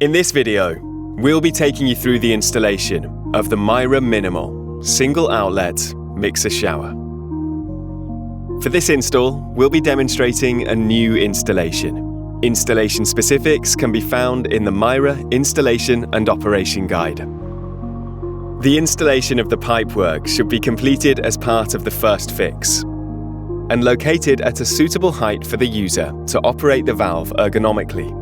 In this video, we'll be taking you through the installation of the Mira Minimal Single Outlet Mixer Shower. For this install, we'll be demonstrating a new installation. Installation specifics can be found in the Mira Installation and Operation Guide. The installation of the pipework should be completed as part of the first fix and located at a suitable height for the user to operate the valve ergonomically.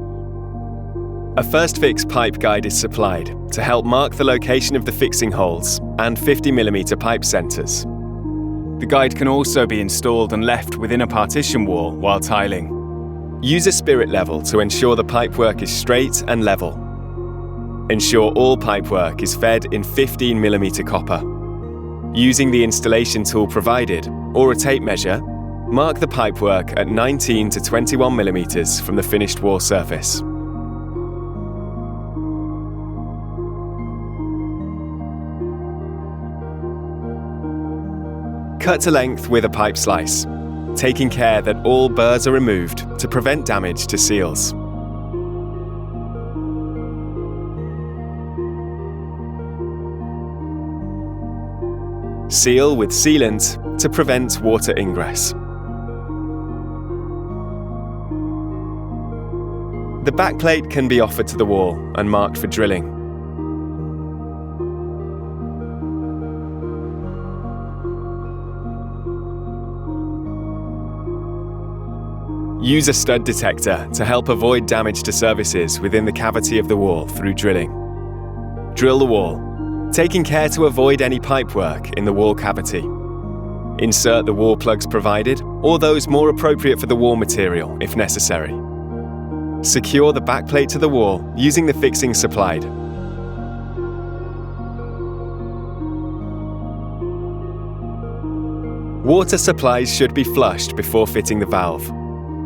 A first fix pipe guide is supplied to help mark the location of the fixing holes and 50mm pipe centers. The guide can also be installed and left within a partition wall while tiling. Use a spirit level to ensure the pipework is straight and level. Ensure all pipework is fed in 15mm copper. Using the installation tool provided, or a tape measure, mark the pipework at 19 to 21mm from the finished wall surface. Cut to length with a pipe slice, taking care that all burrs are removed to prevent damage to seals. Seal with sealant to prevent water ingress. The backplate can be offered to the wall and marked for drilling. Use a stud detector to help avoid damage to surfaces within the cavity of the wall through drilling. Drill the wall, taking care to avoid any pipework in the wall cavity. Insert the wall plugs provided, or those more appropriate for the wall material if necessary. Secure the backplate to the wall using the fixing supplied. Water supplies should be flushed before fitting the valve.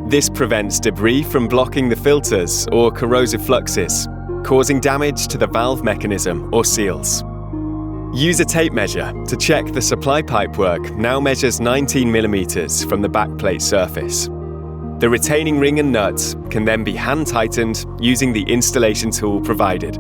This prevents debris from blocking the filters or corrosive fluxes, causing damage to the valve mechanism or seals. Use a tape measure to check the supply pipework now measures 19mm from the backplate surface. The retaining ring and nuts can then be hand tightened using the installation tool provided.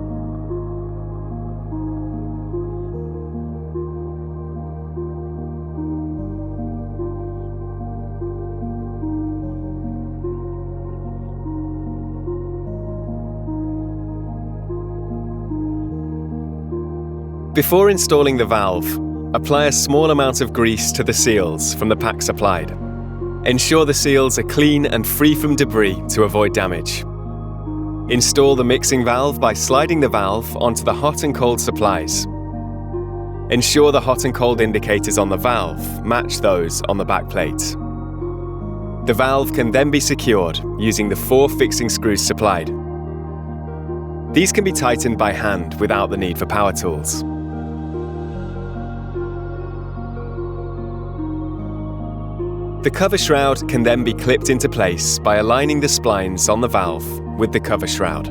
Before installing the valve, apply a small amount of grease to the seals from the pack supplied. Ensure the seals are clean and free from debris to avoid damage. Install the mixing valve by sliding the valve onto the hot and cold supplies. Ensure the hot and cold indicators on the valve match those on the backplate. The valve can then be secured using the 4 fixing screws supplied. These can be tightened by hand without the need for power tools. The cover shroud can then be clipped into place by aligning the splines on the valve with the cover shroud.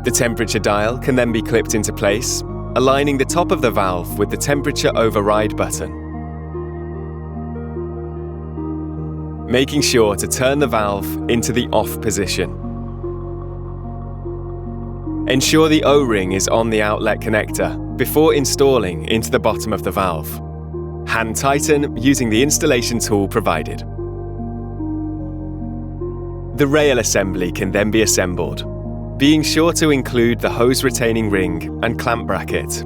The temperature dial can then be clipped into place, aligning the top of the valve with the temperature override button. Making sure to turn the valve into the off position. Ensure the O-ring is on the outlet connector before installing into the bottom of the valve. Hand tighten using the installation tool provided. The rail assembly can then be assembled, being sure to include the hose retaining ring and clamp bracket.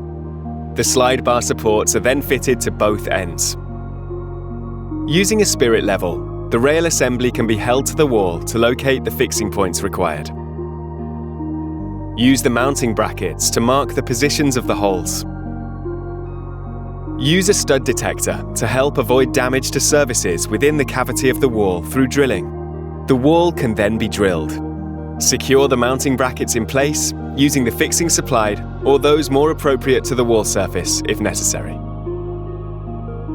The slide bar supports are then fitted to both ends. Using a spirit level, the rail assembly can be held to the wall to locate the fixing points required. Use the mounting brackets to mark the positions of the holes. Use a stud detector to help avoid damage to surfaces within the cavity of the wall through drilling. The wall can then be drilled. Secure the mounting brackets in place using the fixing supplied or those more appropriate to the wall surface if necessary.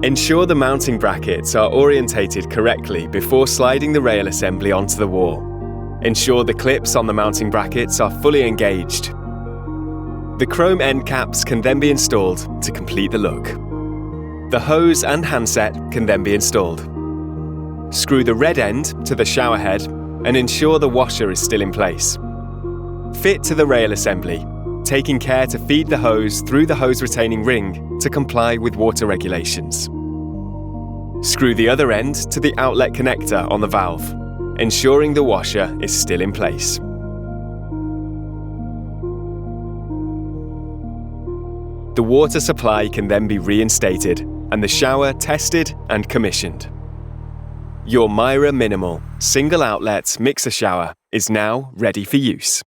Ensure the mounting brackets are orientated correctly before sliding the rail assembly onto the wall. Ensure the clips on the mounting brackets are fully engaged. The chrome end caps can then be installed to complete the look. The hose and handset can then be installed. Screw the red end to the shower head and ensure the washer is still in place. Fit to the rail assembly, taking care to feed the hose through the hose retaining ring to comply with water regulations. Screw the other end to the outlet connector on the valve, ensuring the washer is still in place. The water supply can then be reinstated and the shower tested and commissioned. Your Mira Minimal single outlet mixer shower is now ready for use.